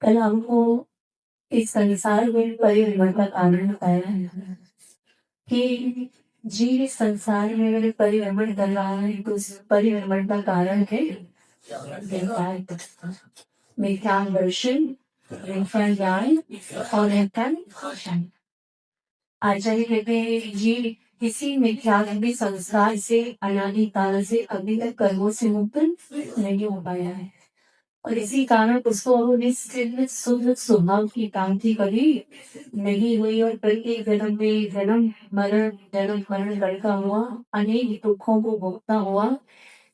कल हमको इस संसार में परिवर्तन का कारण बताया है कि जीव इस संसार में अगर परिभ्रमण कर रहा है तो उस परिभ्रमण का कारण है मिथ्या दर्शन, ज्ञान और रहतन रोशन। आचार्य कहते हैं ये किसी मिथ्यात्मक संस्कार से अनादिकाल से अभी तक कर्मों से मुक्त नहीं हो पाया है और इसी कारण उसको निश्चित शुद्ध स्वभाव की कांति कभी नहीं हुई और प्रत्येक जन्म में जन्म मरण करता हुआ अनेक दुखों को भोगता हुआ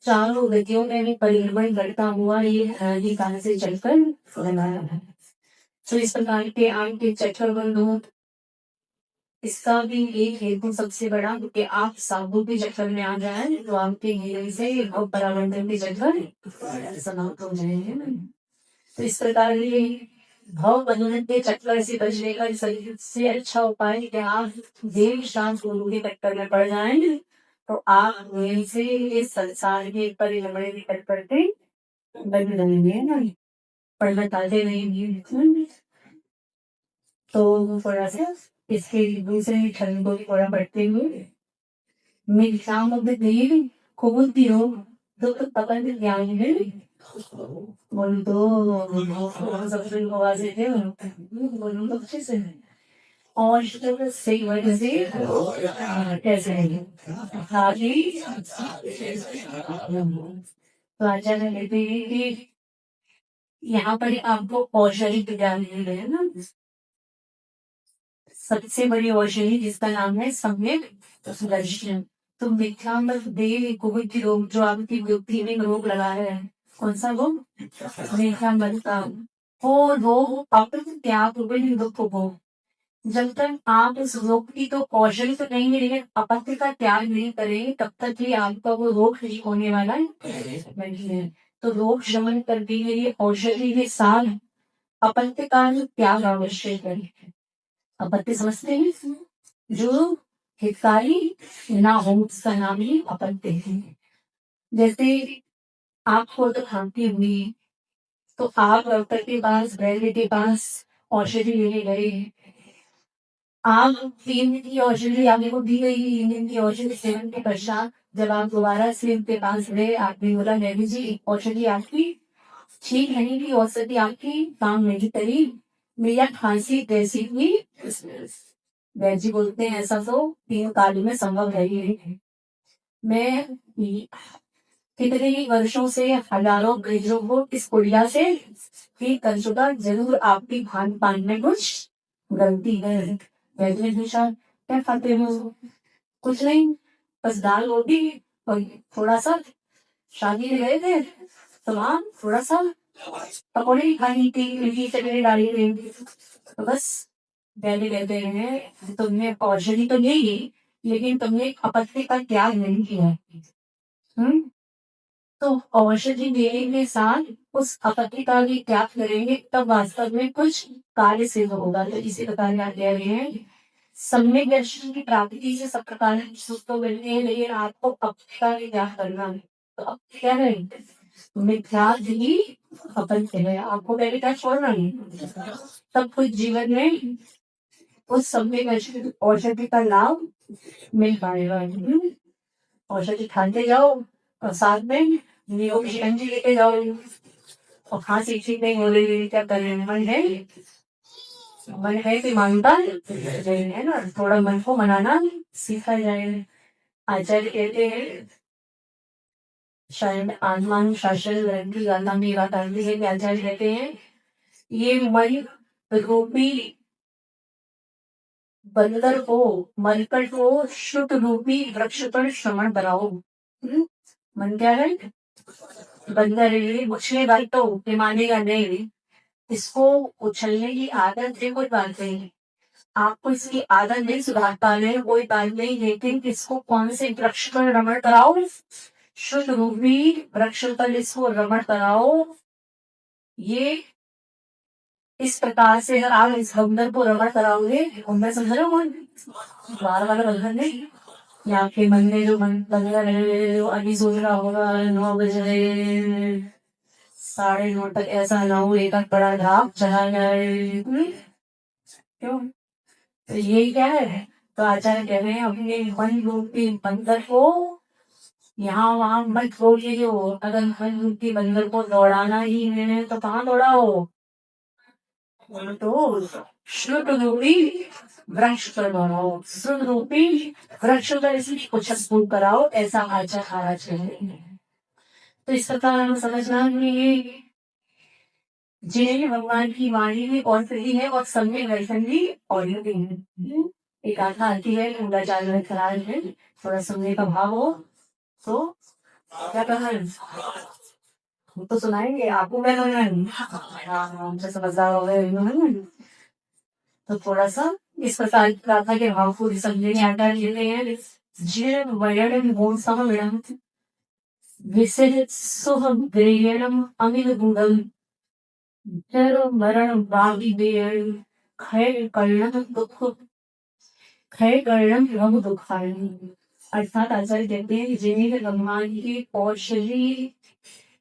चारों गतियों में भी परिभ्रमण करता हुआ ये अनादिकाल से चलकर लगाया है। तो इस प्रकार के आपके चक्रवर्णों इसका भी एक हेतु सबसे बड़ा क्योंकि आप साधु के चक्कर में आ जाए तो आपके जीवन से भव परावर्तन के चक्कर समाप्त हो जाएंगे ना। तो इस प्रकार ये भव बंधन के चक्कर से बचने का सबसे अच्छा उपाय है कि आप देव शांत गुरु के चक्कर में पड़ जाएं तो आप वहीं से इस संसार के परिभ्रमण निकल पड़ते बन जाएंगे ना। पढ़ना चाहते नहीं तो थोड़ा सा इसके दूसरे छंद को भी थोड़ा पढ़ते हुए मिथ्यामग्धेव कुबुद्धियो दुःखतपन ज्ञानिने बोलो तो सबसे आवाज देते हो बोलो तो अच्छे से और जब सही वजह से कैसे है आगे तो आचार्य कहते हैं कि यहाँ पर आपको औषधि ज्ञान मिल रहे हैं ना। सबसे बड़ी औषधि जिसका नाम है सम्यक दर्शन। तो मिथ्यामृत देव कुवित रोग जो आपकी बुद्धि में रोग लगा है कौन सा रोग मिथ्यामृत का वो रोग अपने त्याग दुख हो जब तक आप उस रोग की तो औषधि तो नहीं मिलेगी अपत्य का त्याग नहीं करेंगे तब तक ही आपका वो रोग ठीक होने वाला नहीं है। तो रोग शमन करने के लिए औषधि के साथ अपत्य का त्याग आवश्यक है। अपत्य समझते हैं जो हितकारी ना हो उसका नाम ही अपत्य है। जैसे आपको तो खांसी हुई तो आप डॉक्टर के पास वैद्य के पास औषधि लेने गए आप 3 दिन की औषधि आपको दी गई 3 दिन की औषधि सेवन के पश्चात जब आप दोबारा से उनके पास गए आपने बोला नैनी जी औषधि आपकी ठीक नहीं थी औषधि आपकी काम नहीं करी मेरा खांसी कैसी हुई वैद्य जी बोलते हैं ऐसा तो 3 काल में संभव है ही नहीं। मैं कितने ही वर्षों से हजारों मरीजों को इस कुड़िया से ठीक कर चुका जरूर आपकी खान पान में कुछ गलती है। वैद्य ने पूछा क्या खाते हो कुछ नहीं बस दाल रोटी और थोड़ा सा शादी में गए थे तो वहाँ थोड़ा सा पकौड़े ही खानी थी इनकी चटनी डाली थी तो बस वैद्य कहते हैं तुमने औषधि तो नहीं ली लेकिन तुमने अपत्य का त्याग नहीं किया। तो औषधि देने के साथ उस अपत्य का भी त्याग करेंगे तब वास्तव में कुछ कार्य सिद्ध होगा। तो इसी प्रकार का कह रहे हैं सम्यक दर्शन की प्राप्ति से सब प्रकार के सुख तो मिलते हैं लेकिन आपको अपत्य का भी त्याग करना है। तो अब क्या है मिथ्यार्थ ही अपत्य है आपको पहले क्या छोड़ना है तब कुछ जीवन में उस सम्यक दर्शन औषधि का लाभ मिल पाएगा। औषधि खाते जाओ और साथ में नियोग शिकंजी लेके जाओ और खांसी ठीक नहीं हो रही क्या करें मन है कि मानता है ना थोड़ा मन को मनाना सीखा जाए। आचार्य कहते हैं शायद आत्मान शासन की गाथा में बात आती है कि आचार्य कहते हैं ये मन रूपी बंदर को मरकट को शुद्ध रूपी वृक्ष पर श्रवण कराओ। मन क्या है बंदर उछले भाई तो मानेगा नहीं इसको उछलने की आदत है कोई बात नहीं आपको इसकी आदत नहीं सुधार पा रहे कोई बात नहीं लेकिन इसको कौन से वृक्ष पर रमण कराओ शुद्ध रूपी वृक्ष पर इसको रमण कराओ। ये इस प्रकार से अगर आप इस बंदर को रमण कराओगे मैं समझ रहा हूँ बार बार बंधन नहीं या आपके मन में जो मन बंदर है जो अभी सोच रहा होगा 9 बजे 9:30 तक ऐसा ना हो एक बड़ा ढाक चला जाए क्यों तो ये क्या है। तो आचार्य कह रहे हैं अपने मन रूपी बंदर को यहाँ वहां मत बोलिए अगर मन रूपी बंदर को दौड़ाना ही है तो कहाँ दौड़ाओ तो शुद्ध रूपी वृक्ष पर बनाओ, शुद्ध रूपी वृक्ष पर इसलिए कुछ स्पून कराओ, ऐसा आचार खाना चाहिए। तो इस प्रकार हमें समझना कि जिन्हें भगवान की वाणी में और फ्री है और सम्य दर्शन भी ऑडियो भी है। एक आत्मा आती है, पूरा जागरण खराब है, थोड़ा समय का भाव हो तो क्या कहा है? हम तो सुनाएंगे आपको, मैं हमसे समझदार हो गए। तो थोड़ा सा इस प्रकार की प्रार्थना के भाव को समझने में आता है। जिन वयम भूम समविडम विसरित्सुहं ध्येयम् अमितगुणम् जरो मरण वादिदेय खै कर्णम दुख खै कर्णम रम दुखाय। अर्थात आचार्य कहते हैं जिन्हें भगवान की कौशली,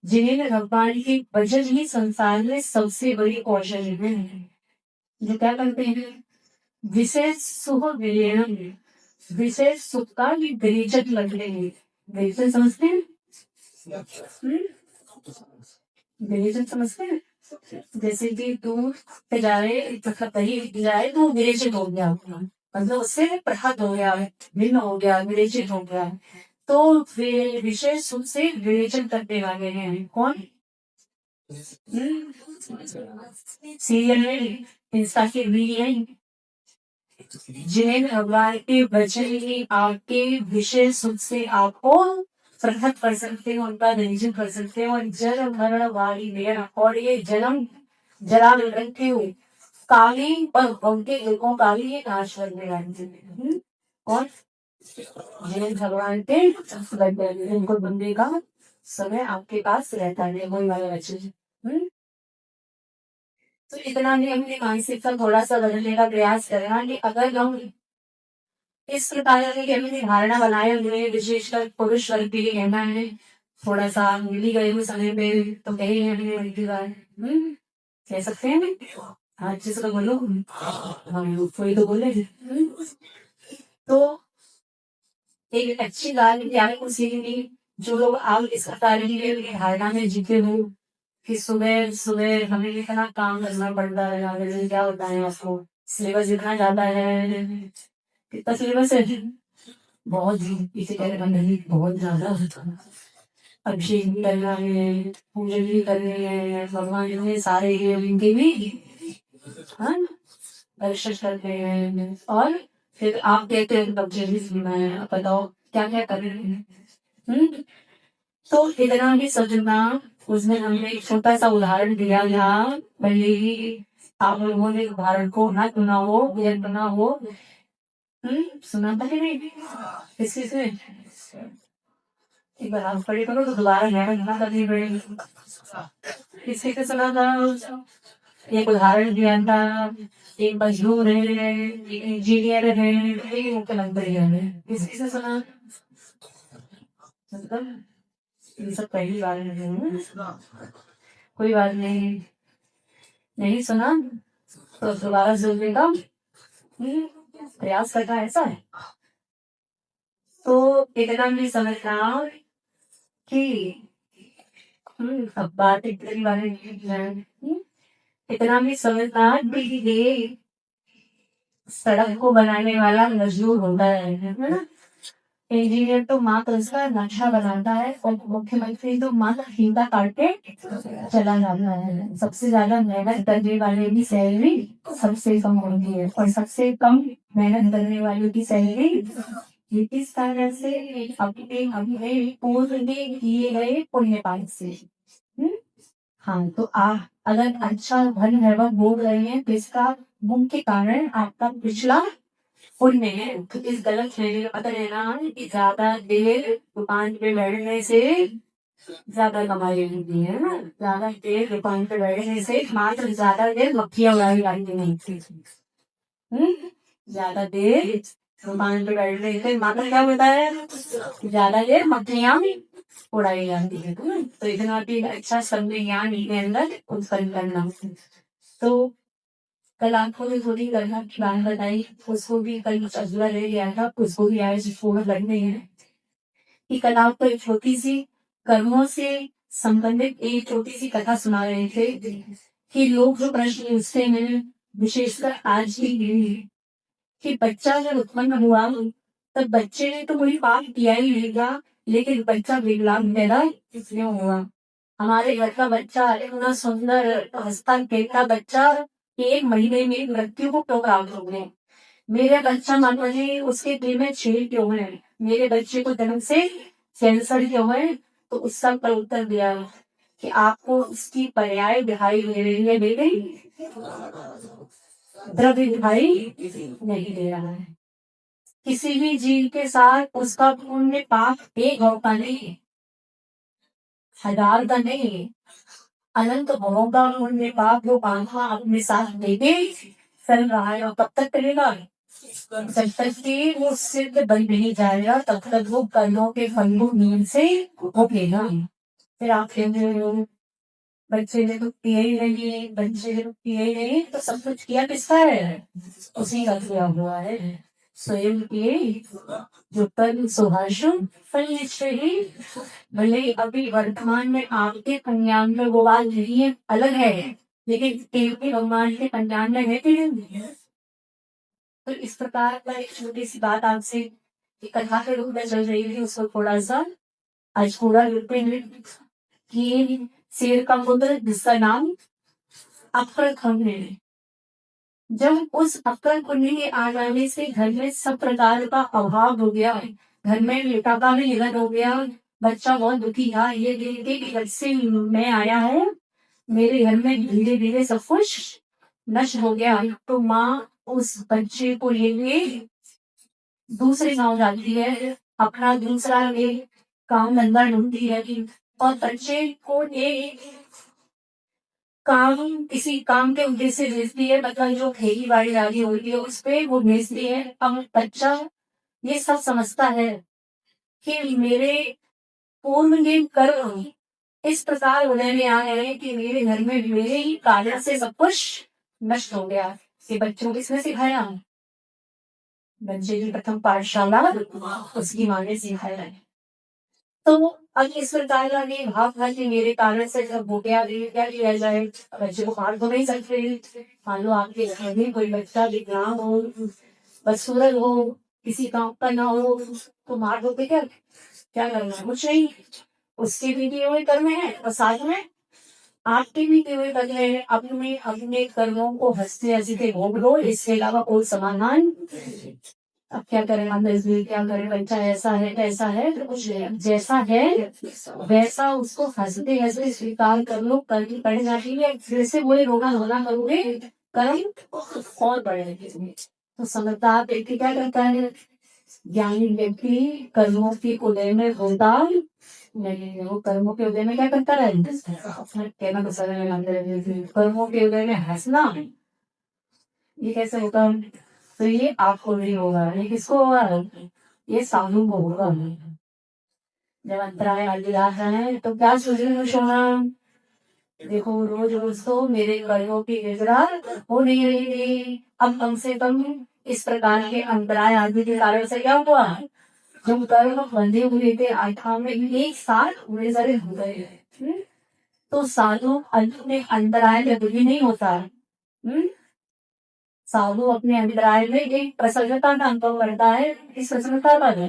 जिन्हें भगवान की वजह ही संसार में सबसे बड़ी कौशल है। जो क्या करते हैं? विशेष सुख विलेनम, विशेष सुख का विरेचक लगते हैं। विरेचन समझते हैं? विरेचन समझते हैं? जैसे कि दूध पे जाए, दही जाए तो विरेचन हो गया, मतलब उससे प्रहत हो गया, भिन्न हो गया, विरेचन हो गया। तो वे विशेष सुख से विरेचन करने वाले हैं कौन? सीरियल में इंस्टा के वीडियो, जिन्हें भगवान के वचन ही आपके विषय सुख से आपको प्रकट कर सकते हैं, उनका निरीक्षण कर सकते हैं। और जल मरण वाली मेरा, और ये जन्म जरा रखे हुए काली और उनके युगों का भी ये नाश करने वाली। और जिन्हें भगवान के उनको बंदे का समय आपके पास रहता है, वही वाला वचन। तो इतना भी हमने मानसिकता थोड़ा सा बदलने का प्रयास करना कि अगर हम इस प्रकार की हमने धारणा बनाए हुए, विशेषकर पुरुष वर्ग के लिए कहना है, थोड़ा सा मिली गए हुए समय पे तो कही हमने बड़ी बार कह सकते हैं। हाँ जिसका बोलो हम कोई तो बोले। तो एक अच्छी बात क्या है उसी की, जो लोग आप इस प्रकार की धारणा में जीते हो कि सुबह सुबह हमें इतना काम करना पड़ता है, आगे क्या होता है आपको सिलेबस इतना ज्यादा है। कितना सिलेबस है? बहुत इसे कह रहे नहीं, बहुत ज्यादा होता है। अभिषेक भी करना है, पूजन भी करनी है, भगवान इतने सारे हैं उनके भी हाँ दर्शन करते हैं। और फिर आप कहते हैं बच्चे भी सुनना है, आप बताओ क्या क्या कर रहे हैं। तो इतना भी समझना, उसमें हमने एक छोटा सा उदाहरण दिया था पहले ही, आप लोगों ने उदाहरण को ना सुना हो या सुना हो। सुना था कि नहीं? किसी से एक बार आप पढ़े करो तो दोबारा ना करनी पड़ेगी। किसी से सुना था? एक उदाहरण दिया था, एक मजदूर है, एक इंजीनियर है, एक मुख्यमंत्री है। किसी से सुना? मतलब ये सब पहली बार है। कोई बात नहीं, नहीं सुना तो दोबारा सुनने का प्रयास करना, ऐसा है। तो इतना भी समझना कि अब बात इतनी बार इतना भी समझना कि ये सड़क को बनाने वाला मजदूर होता है ना। इंजीनियर तो मात्र उसका नक्शा बनाता है और मुख्यमंत्री तो मात्र फीता काट के चला जाता है। सबसे ज्यादा मेहनत करने वाले की सैलरी सबसे कम होती है, और सबसे कम मेहनत करने वालों की सैलरी इस तरह से अपने अपने पूर्व में किए गए पुण्य पाप से। हाँ तो अगर अच्छा धन वैभव भोग रहे हैं तो इसका मुख्य कारण आपका पिछला पुण्य है। तो इस गलत फहमी का पता रहना कि ज्यादा देर दुकान पे बैठने से ज्यादा कमाई होती है ना। ज्यादा देर दुकान पे बैठने से मात्र ज्यादा देर मक्खियां उड़ाई जाती नहीं थी। ज्यादा देर दुकान पे बैठने से मात्र क्या होता है? ज्यादा देर मक्खियां उड़ाई जाती है। तो इतना भी अच्छा शब्द ज्ञान के अंदर उत्पन्न करना। तो कल आपको भी थोड़ी करना प्लान बताई, उसको भी कल अगला रह गया था, उसको भी आज फोन लगने हैं कि कल आपको एक छोटी सी कर्मों से संबंधित एक छोटी सी कथा सुना रहे थे कि लोग जो प्रश्न पूछते हैं, विशेषकर आज की पीढ़ी, कि बच्चा जब उत्पन्न हुआ तब बच्चे ने तो कोई पाप किया ही नहीं था, लेकिन बच्चा विकलांग पैदा क्यों हुआ। हमारे घर का बच्चा इतना सुंदर हंसता खेलता बच्चा 1 महीने में मृत्यु को क्यों प्राप्त हो गए। मेरे बच्चा मानो जी उसके दिल में छेद क्यों है, मेरे बच्चे को जन्म से कैंसर क्यों है। तो उसका पर उत्तर दिया कि आपको उसकी पर्याय दिखाई दे रही है बेटे, द्रव्य दिखाई नहीं दे रहा है। किसी भी जीव के साथ उसका पुण्य पाप एक होता नहीं है, 1000 का नहीं है, अनंत भवों का पुण्य पाप वो आत्मा अपने साथ लेके चल रहा है। और कब तक करेगा, जब तक कि वो सिद्ध बन नहीं जाएगा तब तक वो कर्मों के फल को नींद से भोगेगा। फिर आप कहेंगे बच्चे ने तो किया ही नहीं, बच्चे ने तो किया ही नहीं, तो सब कुछ किया किसका है, उसी का किया हुआ है। स्वयं किए जो कर्म सुभाषु फल निश्चय ही। भले ही अभी वर्तमान में आपके कल्याण में वो बात नहीं है, अलग है, लेकिन देव के भगवान के कल्याण में है कि नहीं है। तो इस प्रकार का एक छोटी सी बात आपसे एक कथा के रूप में चल रही थी, उसको थोड़ा सा आज पूरा रिपीट कि शेर का पुत्र जिसका नाम अक्कर खंड है। जब उस अक्कर कुंडी के आ जाने से घर में सब प्रकार का अभाव हो गया, घर में बेटा का भी निधन हो गया, बच्चा बहुत दुखी था ये देख के कि घर से मैं आया है, मेरे घर में धीरे धीरे सब कुछ नष्ट हो गया। तो माँ उस बच्चे को लेके दूसरे गांव जाती है, अपना दूसरा ये काम धंधा ढूंढती है और बच्चे को एक काम किसी काम के उद्देश्य से भेजती है, मतलब जो खेती बाड़ी वाली होती है उस पे वो भेजती है। अब बच्चा ये सब समझता है कि मेरे पूर्व के कर्म इस प्रकार उदय में आ गए कि मेरे घर में मेरे ही कारण से सब कुछ नष्ट हो गया। ये बच्चों को किसने सिखाया, बच्चे की प्रथम पाठशाला उसकी माँ ने सिखाया है। तो अब इस प्रकार का भी भाव था कि मेरे कारण से जब हो गया क्या किया जाए, बच्चे को मार तो नहीं सकते। मान लो आपके घर में कोई बच्चा विकलांग हो, बदसूरत हो, किसी काम का ना हो, तो मार दो क्या, क्या करना, कुछ नहीं। उसके भी किए हुए कर्म है और साथ में आपके भी किए हुए कर्म है। अपने अपने कर्मों को हंसते हंसते भोग लो, इसके अलावा कोई समाधान। अब क्या करें, हम इसमें क्या करें, बच्चा ऐसा है ऐसा है, तो कुछ जैसा है वैसा उसको हंसते हंसते स्वीकार कर लो। कल की पड़ जाती है फिर से वही रोना धोना करोगे, कर्म और बढ़ेंगे। तो समझदार व्यक्ति क्या करता है, ज्ञानी व्यक्ति कर्मों की उदय में होता नहीं, वो कर्मों के उदय में क्या करता है, कहना तो सरल है, कर्मों के उदय में हंसना ये कैसे होगा। तो ये आपको नहीं होगा, ये किसको होगा, ये साधु को होगा। जब अंतराय आ है तो क्या सोचना, देखो रोज रोज तो मेरे कर्मों की निद्रा हो नहीं रही थी, अब कम से कम इस प्रकार के अंतराय आदि के कारण से क्या हुआ, जो कर्म बंधे हुए थे आत्मा में एक साथ पूरे सारे हो गए। तो साधु अंत में अंतराय में दुखी नहीं होता। साधु अपने अंतराय में एक प्रसन्नता का अनुभव करता है। इस प्रसन्नता का है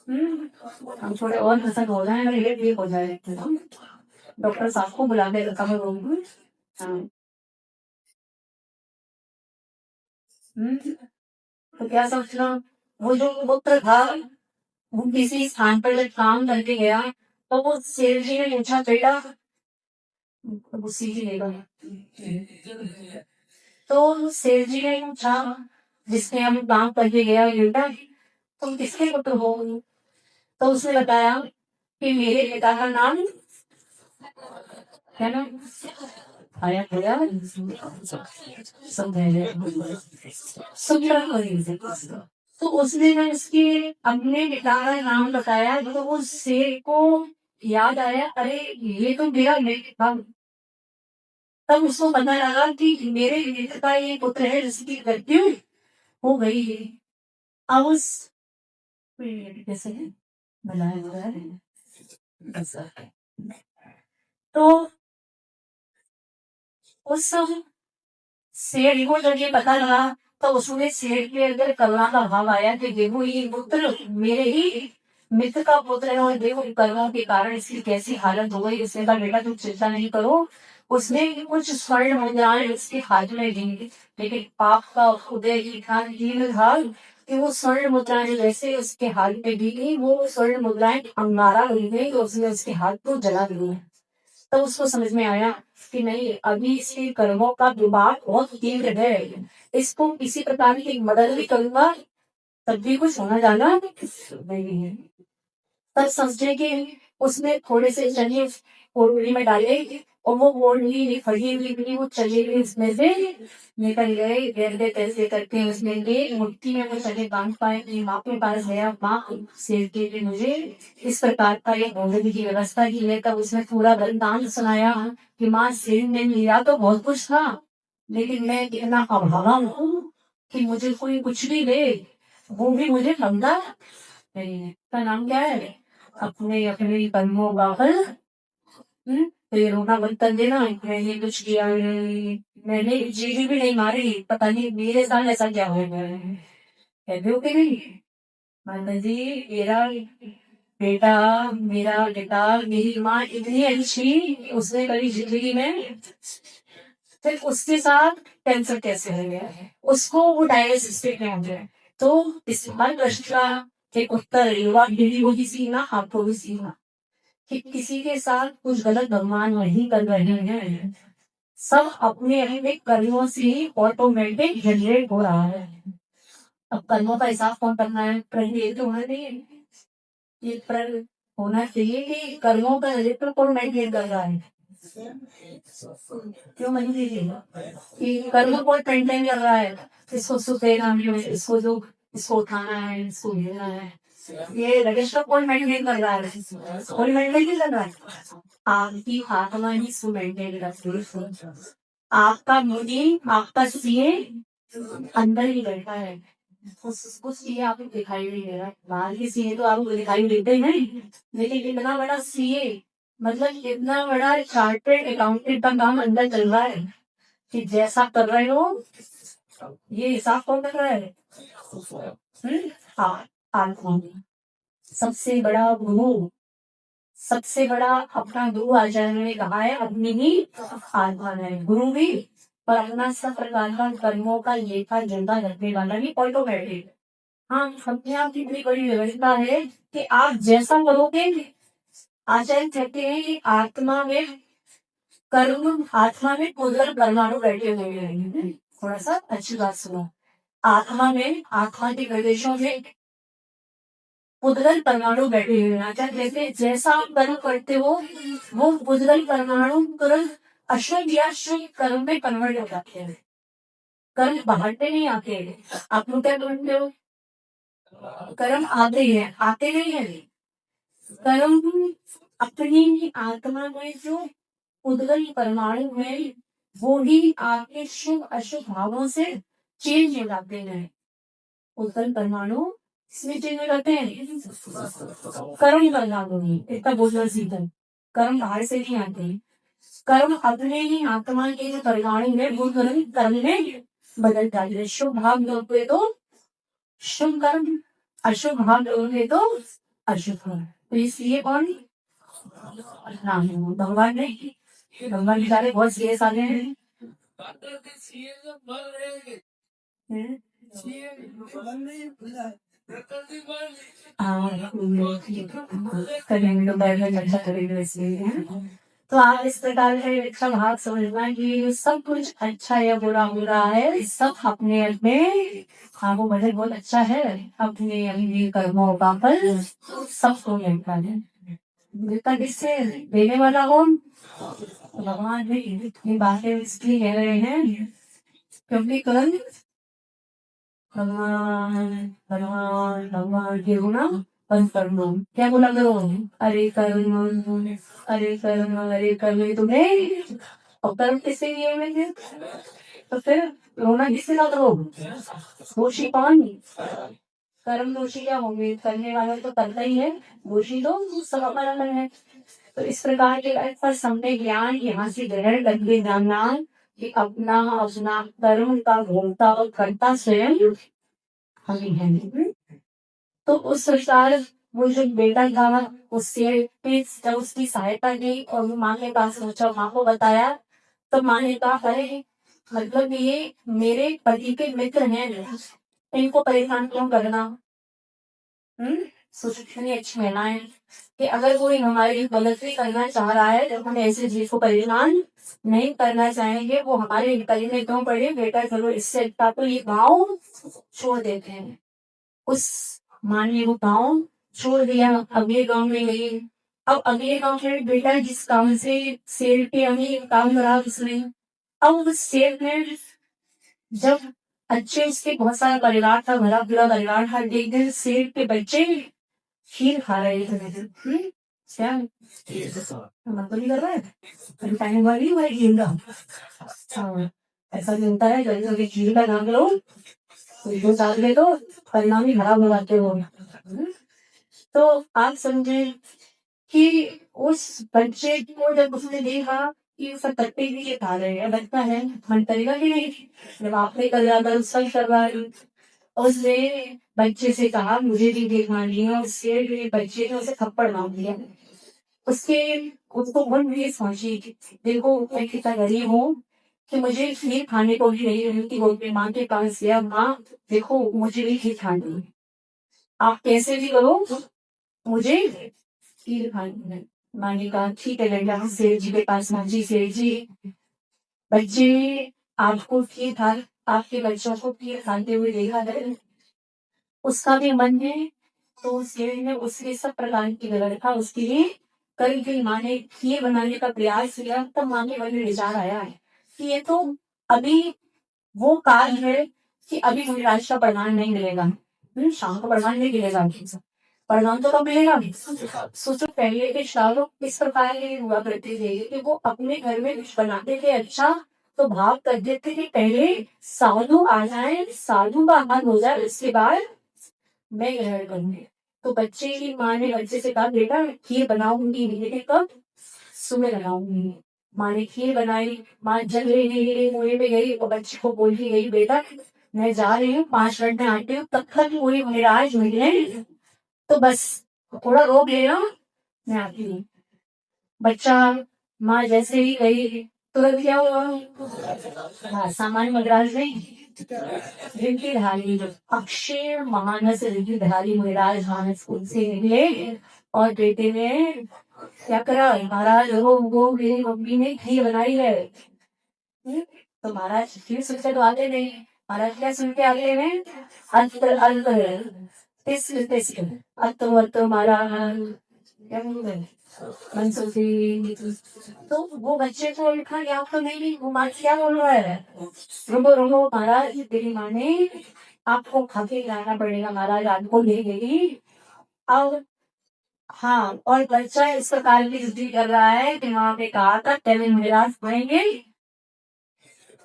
हम थोड़े और प्रसन्न हो जाए और ये ठीक हो जाए। डॉक्टर साहब को बुला के रखा है रूम में। हाँ। तो क्या सोचना, वो जो पुत्र था वो किसी स्थान पर जब काम करके गया तो वो शेर जी ने पूछा बेटा, वो सीख लेगा। तो शेर जी ने पूछा जिसने हम काम करके गया, बेटा तुम किसके पुत्र हो। तो उसने बताया कि मेरे पिता का नाम क्या नाम आया भैया, सुब्रमण्य। तो उसने ना उसके अपने पिता का नाम बताया तो उस शेर को याद आया, अरे ये तो मेरा बेटा था। तब उसको पता लगा कि मेरे बेटे का ये पुत्र है जिसकी मृत्यु हो गई है। अब उस कैसे बनाया हुआ है ऐसा। तो उस शेर को जब ये पता लगा तो उसमें शेर के अंदर करुणा का भाव आया कि देखो ये पुत्र मेरे ही मित्र का पुत्र है और देखो कर्मों के कारण इसकी कैसी हालत हो गई। उसने कहा बेटा तुम चिंता नहीं करो। उसने कुछ स्वर्ण मुद्राएं उसके हाथ में दी, लेकिन पाप का उदय ही था, ये था कि वो स्वर्ण मुद्राएं जैसे उसके हाथ में दी गई वो स्वर्ण मुद्राएं अंगारा बन गई तो उसने उसके हाथ को जला दिया। तब उसको समझ में आया कि नहीं अभी इसके कर्मों का विभाग बहुत तीव्र है, इसको किसी प्रकार की मदद भी करूंगा तब भी कुछ होना जाना नहीं है। तब समझे कि उसने थोड़े से चने ओढ़नी में डाले और वो ओढ़नी फटी हुई थी वो चने भी उसमें से निकल गए। गहरे तैसे करके उसने ले मुट्ठी में वो चने बांध पाए। अपनी माँ के पास गया, माँ शेर के लिए मुझे इस प्रकार का ये भोजन की व्यवस्था की है। तब उसने पूरा वृत्तांत सुनाया कि माँ शेर ने लिया तो बहुत कुछ था, लेकिन मैं इतना अभागा हूँ कि मुझे कोई कुछ भी दे वो भी मुझे समझा नहीं है। का नाम क्या है? अपने अपने कर्मों का फल फिर रोना बंद कर देना। मैंने कुछ किया नहीं, मैंने जीवी भी नहीं मारी, पता नहीं मेरे साथ ऐसा क्या हो गया है। कहते हो कि नहीं माता जी मेरा बेटा मेरा बेटा मेरी माँ इतनी अच्छी उसने कभी जिंदगी में फिर उसके साथ कैंसर कैसे हो गया है, उसको वो डायलिसिस पे हो गया। तो इस हर प्रश्न का एक उत्तर युवा पीढ़ी को भी सीखना आपको भी सीखना कि किसी के साथ कुछ गलत भगवान नहीं कर रहे हैं, सब अपने अपने कर्मों से ही ऑटोमेटिक जनरेट हो रहा है। अब कर्मों का हिसाब कौन करना है? प्रश्न ये तो होना चाहिए, ये प्रश्न होना चाहिए कि कर्मों का रजिस्टर कौन मेंटेन कर रहा है। क्यों नहीं दीजिएगा कि कर्म कौन मेंटेन कर रहा है, इसको सुख देना है, इसको जो इसको उठाना है, इसको लेना है, ये रजिस्टर कौन मेंटेन कर रहा है? कोई मेंटेन नहीं कर रहा है। आपकी आत्मा ही इसको मेंटेन करती है। आपका मुनि आपका सीए अंदर ही बैठा है, उसको सीए आपको दिखाई नहीं दे रहा। बाहर की सीए तो आपको दिखाई देते ही नहीं, लेकिन इतना बड़ा सीए मतलब इतना बड़ा चार्टेड अकाउंटेंट का काम अंदर चल रहा है कि जैसा कर रहे हो ये हिसाब कौन कर रहा है? हाँ, आत्मा। सबसे बड़ा गुरु, सबसे बड़ा अपना गुरु आचार्य ने कहा है अपनी ही आत्मा है गुरु भी, और अपना सब प्रकार का कर्मों का लेखा जोखा रखने वाला भी ऑटोमेटिक। हाँ, अपने आप की इतनी बड़ी व्यवस्था है कि आप जैसा करोगे। आचार्य कहते हैं कि आत्मा में कर्म आत्मा में उधर परमाणु बैठे हुए हैं। थोड़ा सा अच्छी बात सुनो, आत्मा में आत्मा के प्रदेशों में उद्गल परमाणु बैठे हुए हैं। आचार्य कहते हैं जैसा आप कर्म करते हो वो उद्गल परमाणु तुरंत अशुद्ध या शुद्ध कर्म में कन्वर्ट हो जाते हैं। कर्म बाहरते नहीं आते, आप लोग क्या ढूंढते हो? कर्म आते ही है, आते नहीं है। कर्म अपनी आत्मा में जो उद्गल परमाणु है वो ही आपके शुभ अशुभ भावों से चेंज हो जाते हैं। उद्गल परमाणु इसमें चेंज हो जाते हैं कर्म परमाणु में। इतना बोलना सीधा, कर्म बाहर से नहीं आते, कर्म अपने ही आत्मा के जो परमाणु है वो कर्म में बदल जाते हैं। शुभ भाव लोगे तो शुभ कर्म, अशुभ भाव लोगे तो अशुभ कर्म। तो इसलिए कौन नाम है भगवान नहीं, भगवान बेचारे बहुत सीरियस आते हैं। हैं? हाँ, करेंगे तो बैठ में चर्चा करेंगे इसलिए हैं। तो आप इस प्रकार से इसका भाग समझना कि सब कुछ अच्छा या बुरा हो रहा है, सब अपने अपने। हाँ वो भजन बहुत अच्छा है, अपने अपने कर्मों का फल सबको मिलता है। मिलता किससे? देने वाला कौन? भगवान भी। ये बातें इसलिए कह रहे हैं क्योंकि कर्म भगवान भगवान भगवान के गुना बंद कर दो। क्या बोला करो? अरे कर्म अरे कर्म अरे कर्म तुम्हें, और कर्म किससे किए हुए थे? तो फिर रोना किससे ना करो? दोषी कौन? कर्म दोषी क्या होंगे? करने वाला तो करता ही है, दोषी तो सब अपना अलग है। तो इस प्रकार के पर सबने ज्ञान यहाँ से ग्रहण करके जानना कि अपना अपना कर्म का भोगता और करता स्वयं हम ही हैं। तो उस अनुसार वो जो बेटा था उससे पे जब उसकी सहायता की और माँ के पास पहुंचा, माँ को बताया, तो माँ ने कहा अरे मतलब ये मेरे पति के मित्र हैं, इनको परेशान क्यों करना। सोचो कितनी अच्छी महिला है कि अगर कोई हमारी गलती करना चाह रहा है तो हम ऐसे जीव को परेशान नहीं करना चाहेंगे, वो हमारे निकलने क्यों पड़े, बेटा चलो इससे अच्छा तो ये गाँव छोड़ देते हैं। उस माँ ने वो गाँव छोड़ दिया, अगले गाँव में गई। अब अगले गाँव में बेटा जिस काम से शेर के अमीर काम करा उसने, अब उस शेर ने जब अच्छे उसके बहुत सारा परिवार था, भरा पूरा परिवार था, एक दिन शेर के बच्चे खीर खा रहे थे। क्या मतलब नहीं कर रहा है, अभी टाइम वाली हुआ है खीर का। हाँ, ऐसा भी होता है, जल्दी जल्दी खीर का नाम लो, दो साल में तो परिणाम ही खराब हो जाते हो। तो आप समझे कि उस बच्चे को जब उसने देखा कि सब कट्टे भी ये खा रहे हैं, बच्चा है, मन करेगा कि नहीं, जब आपने कर जाता उसका करवा रही। उसने बच्चे से कहा मुझे भी देख मान लिया, उससे बच्चे ने उसे थप्पड़ मार दिया। उसके उसको मन में ये सोची कि देखो मैं कितना गरीब हूँ कि मुझे खीर खाने को भी नहीं मिलती, वो अपनी माँ के पास गया, माँ देखो मुझे भी खीर खानी है, आप कैसे भी करो मुझे खीर खानी है। माँ ने कहा ठीक है बेटा, सेठ जी के पास पहुंची, सेठ जी बच्चे आपको खीर खा आपके बच्चों को खीर खाते हुए देखा है, उसका भी मन है, तो सेठ ने उसके सब प्रकार की व्यवस्था उसके लिए कर दी। माँ ने खीर बनाने का प्रयास किया, तब माँ के मन में विचार आया है कि ये तो अभी वो काल है कि अभी मुझे राज का परिणाम नहीं मिलेगा। शाम को परिणाम नहीं मिलेगा, परिणाम तो कब मिलेगा। सोचो पहले के शाहरुख इस प्रकार के हुआ करते थे कि वो अपने घर में कुछ बनाते थे अच्छा, तो भाव कर देते थे पहले साधु आ जाए, साधु का आगमन हो जाए, उसके बाद मैं ग्रहण करूंगी। तो बच्चे की माँ ने बच्चे से कहा बेटा खीर बनाऊंगी, लेकिन कब, सुबह बनाऊंगी। माँ ने खीर बनाई, माँ जल लेने के लिए कुएं में गई, और बच्चे को बोल के गई बेटा मैं जा रही हूँ, 5 मिनट में आती हूँ, तब तक वही महाराज मिले, तो बस थोड़ा रोक लेना, मैं आती हूँ। बच्चा माँ जैसे ही गई, तुरंत क्या हुआ, हाँ, सामान्य मद्रास में रिद्धिधारी अक्षय महानस रिद्धिधारी महाराज मानस उनसे निकले, और बेटे ने क्या करा, महाराज वो मेरी मम्मी ने खीर बनाई है। तो महाराज खीर सुनते तो आते नहीं, महाराज क्या सुन के आते हैं, अंतर अंतर तिस्र तिस्र अत वत महाराज, क्या बोलते हैं, मनसुखी। तो वो बच्चे को लिखा क्या तो नहीं, वो माँ क्या बोल रहा है, रुको रुको महाराज तेरी माँ ने आपको खा के लाना पड़ेगा, महाराज आपको ले गई। अब हाँ, और बच्चा इस प्रकार की जिद्दी कर रहा है कि वहां पे कहा था तेरे मेराज पढ़ेंगे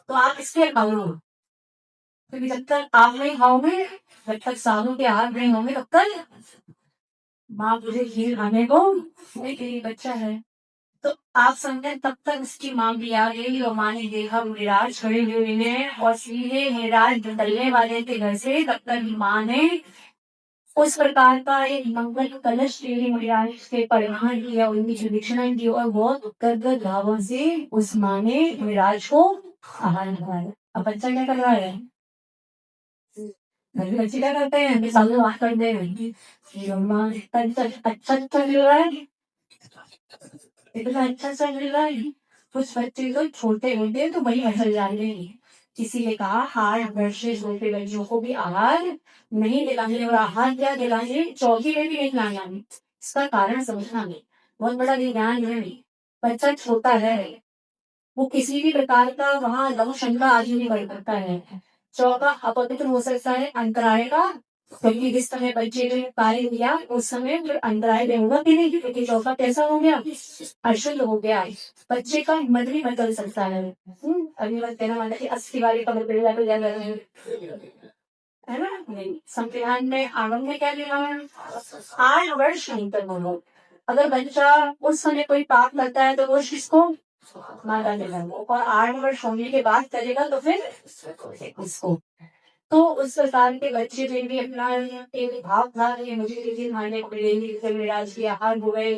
तो आप इसके खाओ, क्योंकि जब तक आप नहीं खाओगे, जब तक साधु के हाथ नहीं होंगे, तब तक माँ मुझे खीर खाने को नहीं देगी, बच्चा है। तो आप समझे तब तक उसकी माँ भी आ गई, और माँ ने देखा मुराज खड़े हुए हैं और सीधे मुराज निकलने वाले थे घर से, तब तक माँ ने उस प्रकार का एक मंगल कलश तेरी मुराज से परिवहन किया, उनकी सुदीक्षिणा की, और बहुत गदगद भावों से उस माँ ने मुराज को आहार लगाया। अब बच्चा क्या कर रहा है, घर में बच्चे क्या करते हैं, हमें सामने बात करते हैं कि अम्मा इतना अच्छा चल रहा है, इतना अच्छा चल रहा है। कुछ बच्चे तो छोटे होते हैं तो वही मसल जाते हैं, किसी ने कहा हार वर्षे छोटे बच्चों को भी आहार नहीं दिलाने, और आहार क्या दिलाने, चौकी में भी नहीं लाना, इसका कारण समझना नहीं, बहुत बड़ा विज्ञान है। बच्चा छोटा है, वो किसी भी प्रकार का वहां लघु शंका आदि नहीं कर सकता है। चौका अपवित्र हो सकता है अंतराय का, क्योंकि जिस समय बच्चे ने कार्य किया उस समय फिर अंतराय में होगा कि नहीं, क्योंकि चौका कैसा हो गया, अशुद्ध हो गया। बच्चे का मत भी बदल सकता है। अभी मत कहना माना कि 80 वाले का है ना, नहीं, संविधान में आगम में क्या लिखा है, 8 वर्ष नहीं कर बोलो। अगर बच्चा उस समय कोई पाप करता है तो वो किसको माता के घर को, और 8 वर्ष होने के बाद करेगा तो फिर उसको। तो उस प्रकार के बच्चे ने भी अपना एक भाव था कि मुझे किसी खाने को मिलेगी, जैसे मेराज के आहार हो गए।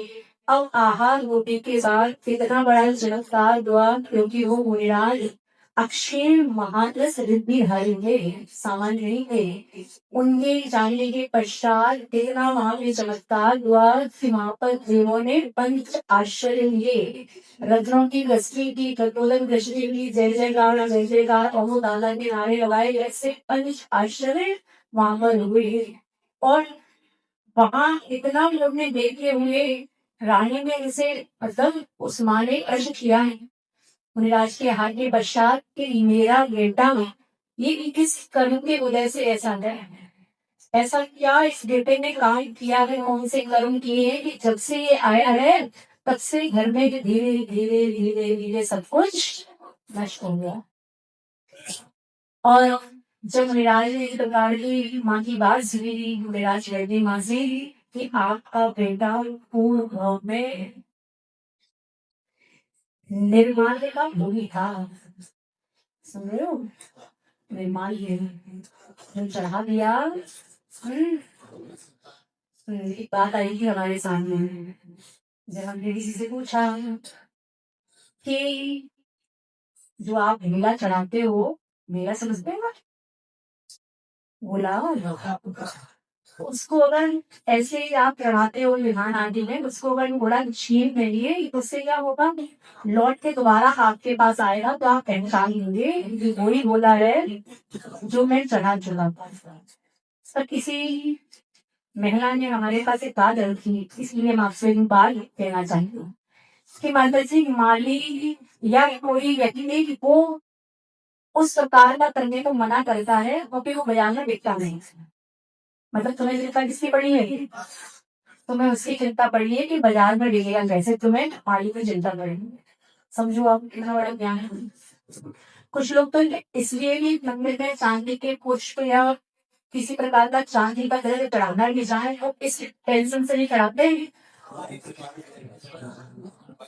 अब आहार होने के बाद इतना बड़ा चमत्कार हुआ, क्योंकि वो मुनिराज अक्षय महारस रिद्धिधारी थे, सामान्य नहीं थे। उनके जाने के पश्चात इतना वहां पे चमत्कार हुआ कि वहां पर देवों ने पंच आश्चर्य लिए, रत्नों की दृष्टि की, कटोलन दृष्टि की, जय जयकार जय जयकार और दादा के नारे लगाए, ऐसे पंच आश्चर्य वहां पर हुए। और वहां इतना लोग ने देखे हुए, रानी ने इसे मतलब उस माँ ने अर्ज किया है मुनिराज के हाथ के पश्चात कि मेरा बेटा ये किस कर्म के उदय से ऐसा है, ऐसा क्या इस बेटे ने काम किया है, कौन से कर्म किए हैं कि जब से ये आया है तब से घर में धीरे धीरे धीरे धीरे सब कुछ नष्ट हो गया। और जब मुनिराज ने इस प्रकार की माँ की बात सुनी, मुनिराज कहते माँ से कि आपका बेटा पूर्व भाव में निर्माण का भूमि था, सुन रहे हो, निर्माण चढ़ा दिया। एक बात आई थी हमारे सामने, जब हमने किसी से पूछा कि जो आप मेला चढ़ाते हो, मेला समझते हैं ना, बोला उसको अगर ऐसे ही आप चढ़ाते हो विधान आदि में, उसको अगर घोड़ा छीन देंगे तो उससे क्या होगा, लौट के दोबारा आपके पास आएगा तो आप पहचान लेंगे कि वही बोला है जो मैं चढ़ा चुका। पर किसी महिला ने हमारे पास एक बात रखी, इसलिए हम आपसे एक बात कहना चाहती हूँ कि माता जी माली या कोई व्यक्ति वो उस प्रकार का करने को मना करता है वो भी वो बाजार में बिकता नहीं। मतलब तुम्हें चिंता किसकी पड़ी है, तुम्हें उसकी चिंता पड़ी है कि बाजार में बिकेगा कैसे, तुम्हें माली की चिंता पड़ी है। समझो आप कितना बड़ा ज्ञान है। कुछ लोग तो इसलिए भी मंदिर में चांदी के पुष्प या किसी प्रकार का चांदी का कलर चढ़ाना भी चाहे वो इस टेंशन से नहीं चढ़ाते हैं,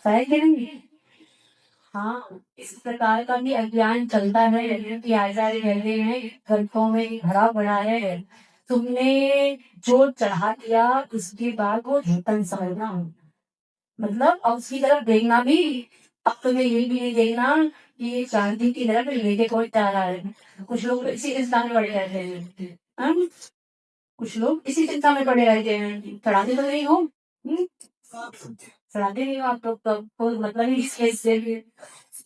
है कि नहीं। हाँ, इस प्रकार का भी अज्ञान चलता है कि आचार्य कहते हैं ग्रंथों में भरा पड़ा है, तुमने जो चढ़ा दिया उसके बाद वो झूठन समझना, मतलब अब उसकी तरफ देखना भी, अब तुम्हें ये भी नहीं देखना कि ये चांदी की तरफ लेके कोई चाह है। कुछ लोग इसी चिंता में पड़े रहते हैं, हाँ? कुछ लोग इसी चिंता में पड़े रहते हैं, चढ़ाते तो नहीं हो, चढ़ाते नहीं हो आप लोग, तो कोई मतलब ही इस केस से भी।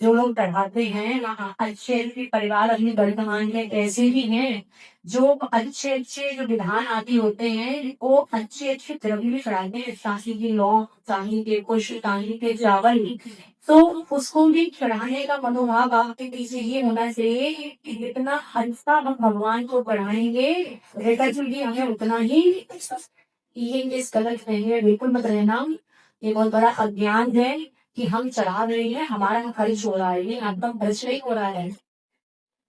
जो लोग चढ़ाते हैं वहाँ अच्छे अच्छे परिवार अपने वर्तमान में ऐसे भी हैं जो अच्छे अच्छे जो विधान आदि होते हैं वो अच्छे अच्छे द्रव्य भी चढ़ाते हैं, चांदी की लौंग, चांदी के पुष्प, चांदी के चावल। तो उसको भी चढ़ाने का मनोभाव आपके पीछे ये होना चाहिए कि जितना हल्का हम भगवान को बढ़ाएंगे रिटर्न भी हमें उतना ही। ये इस गलत नहीं है, बिल्कुल मत रहना। ये बहुत बड़ा अज्ञान है कि हम चढ़ा रहे हैं, हमारा खर्च हो रहा है, ये आपका खर्च नहीं हो रहा है।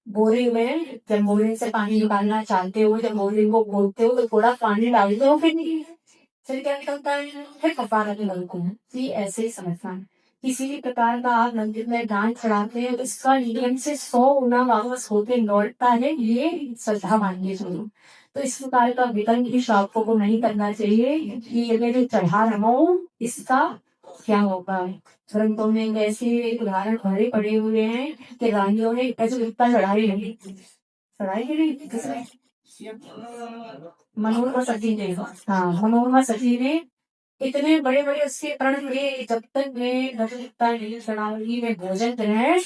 बोरिंग में जब बोरिंग से पानी निकालना चाहते हो, जब बोरिंग को खोलते हो तो थोड़ा पानी डालते हो, फिर क्या निकलता है, फिर कपारा निकलते हैं। तो ये ऐसे ही समझना है। किसी भी प्रकार का आप मंदिर में दान चढ़ाते हैं तो इसका नियम से 100 गुना वापस होके लौटता है, ये श्रद्धा मानिए जरूर। तो इस प्रकार का विकल्प भी आपको को नहीं करना चाहिए कि अगर चढ़ा रहा हूं इसका क्या होगा। ग्रंथों में ऐसे उदाहरण भरे पड़े हुए हैं कि रानियों ने ऐसे उत्तर चढ़ाई नहीं, चढ़ाई की नहीं किसने, मनोरमा सती ने, हाँ मनोरमा सती ने इतने बड़े बड़े उसके प्रण हुए, जब तक मैं नवदीपता नहीं चढ़ाई में भोजन ग्रहण,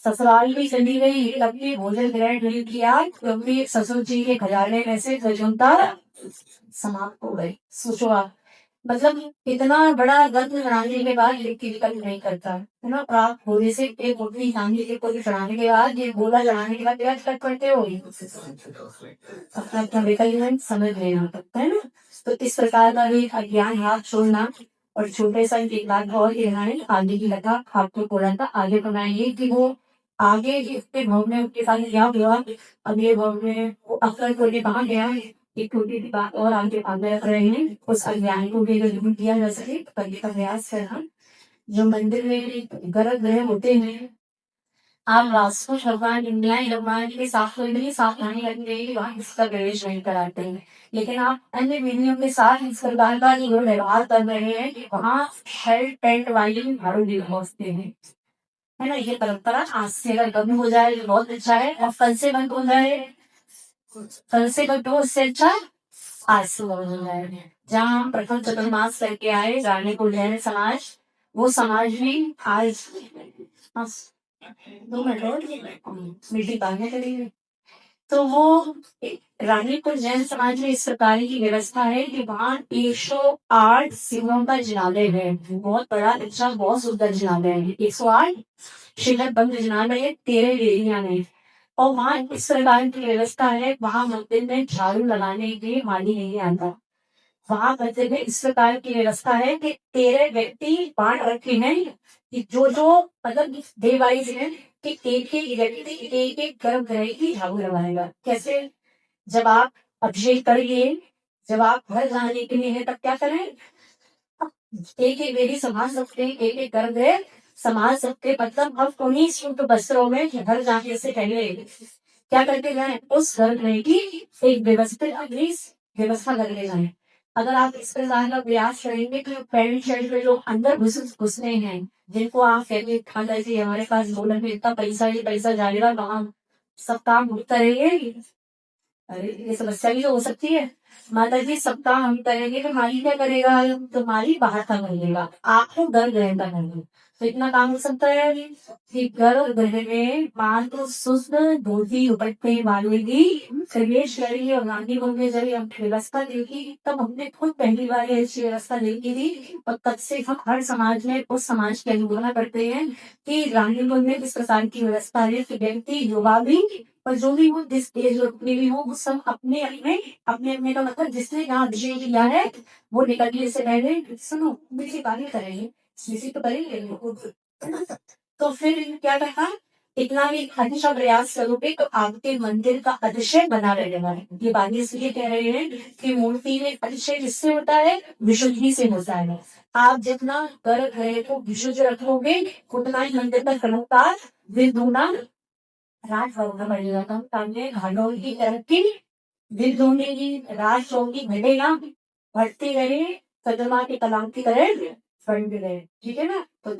ससुराल भी चली गई तब भी भोजन ग्रहण नहीं किया, क्योंकि ससुर जी के खजाने में से गजनता समाप्त हो गई। सोचो आप, मतलब इतना बड़ा ग्रंथ बनाने के बाद ये विकल्प नहीं करता है ना, प्राप्त होने से एक मुट्ठी चांदी के को चढ़ाने के बाद ये गोला चढ़ाने के बाद क्या कर करते हो, अपना अपना विकल्प समझ लेना पड़ता है ना। तो इस प्रकार का भी अज्ञान हाथ छोड़ना। और छोटे सा एक बात और कहना है, आगे की कथा आपको बोला था आगे बनाएंगे कि वो आगे इसके भाव में उसके साथ क्या हुआ, अगले भाव में वो अक्सर को कहाँ गया है, एक छोटी सी बात और आगे आगे रख रहे हैं, उस अज्ञान को भी अगर दूर किया जा सके तो करने का प्रयास करना। जो मंदिर में गर्भगृह होते हैं, आप राष्ट्र भगवान न्याय भगवान के साथ कोई भी सावधानी रखते हैं कि वहां इसका प्रवेश नहीं कराते हैं। लेकिन आप अन्य विधियों के साथ इस प्रकार का जो व्यवहार कर रहे हैं कि वहां हेल्थ टेंट वाली झाड़ू भी पहुंचते हैं, है ना। ये परंपरा आज से अगर कम हो जाए तो बहुत अच्छा है, और कल से बंद हो जाए, कल से बंद हो उससे अच्छा आज से बंद हो जाए। जहाँ हम प्रथम चतुर्मास करके आए रानीपुर जैन समाज, वो समाज भी आज हाँ, 2 मिनट और मीटिंग बाद में करेंगे। तो वो रानीपुर जैन समाज में इस प्रकार की व्यवस्था है कि वहाँ 108 शिवों का जिनालय है। बहुत बड़ा अच्छा बहुत सुंदर जिनालय है। 108 शिव बंद जिनालय है, 13 देवियां हैं। और वहाँ इस प्रकार की व्यवस्था है, वहाँ मंदिर में झाड़ू लगाने के लिए माली नहीं आता। वहां मंदिर में इस प्रकार की व्यवस्था है कि 13 व्यक्ति बांट रखे हैं कि जो जो मतलब डे वाइज है कि एक एक व्यक्ति एक एक गर्भगृह की झाड़ू लगाएगा। कैसे? जब आप अभिषेक करिए, जब आप घर जाने के लिए है तब क्या करें? एक एक वेदी संभाल सकते हैं, एक एक गर्भगृह संभाल सकते हैं। मतलब हम उन्हीं शुद्ध वस्त्रों में घर जाने से पहले क्या करके जाए? उस गर्भगृह की एक व्यवस्थित अपनी व्यवस्था करके जाए। अगर आप इस प्रकार का प्रयास करेंगे तो पैरेंट चाइल्ड में लोग अंदर घुस रहे हैं, जिनको आप कहते खाना जी हमारे पास बोलन में इतना पैसा ही पैसा जाएगा, वहां सब काम करेंगे। अरे ये समस्या भी तो हो सकती है। माता जी सप्ताह हम करेंगे तो माली क्या करेगा? तो माली बाहर का कर लेगा, आपको घर गृह का करेंगे। तो इतना काम हो सकता है अभी कि घर और गृह में मां तो शुद्ध धोती दुपट्टे बांधेगी, प्रवेश करेगी। और गांधी कुंज में जब हम व्यवस्था देखी तब हमने खुद पहली बार ऐसी व्यवस्था देखी थी। और तब से हम हर समाज में उस समाज की अनुगणना करते हैं कि गांधी कुंज में किस प्रकार की व्यवस्था है कि व्यक्ति युवा भी और जो भी हो जिस एज ग्रुप में भी हो, वो सब अपने का मतलब जिसने यहाँ अभिषेक किया है वो निकलने से पहले सुनो मेरी बातें करेंगे, किसी तो करेंगे। तो फिर क्या कहा? इतना भी अच्छा प्रयास करोगे तो आपके मंदिर का अतिशय बना रहेगा। ये बात इसलिए कह रहे हैं कि मूर्ति में अतिशय किससे होता है? विशुद्धि से होता है। आप जितना गर्भ को विशुद्ध रखोगे उतना ही मंदिर का चमत्कार दिन दूना राज होगा बढ़ेगा। कम सामने घाटों की तरक्की दिल धोने की राज होगी घटेगा, बढ़ती रहे चंद्रमा के कलाम की तरह बढ़ती रहे। ठीक है ना? तो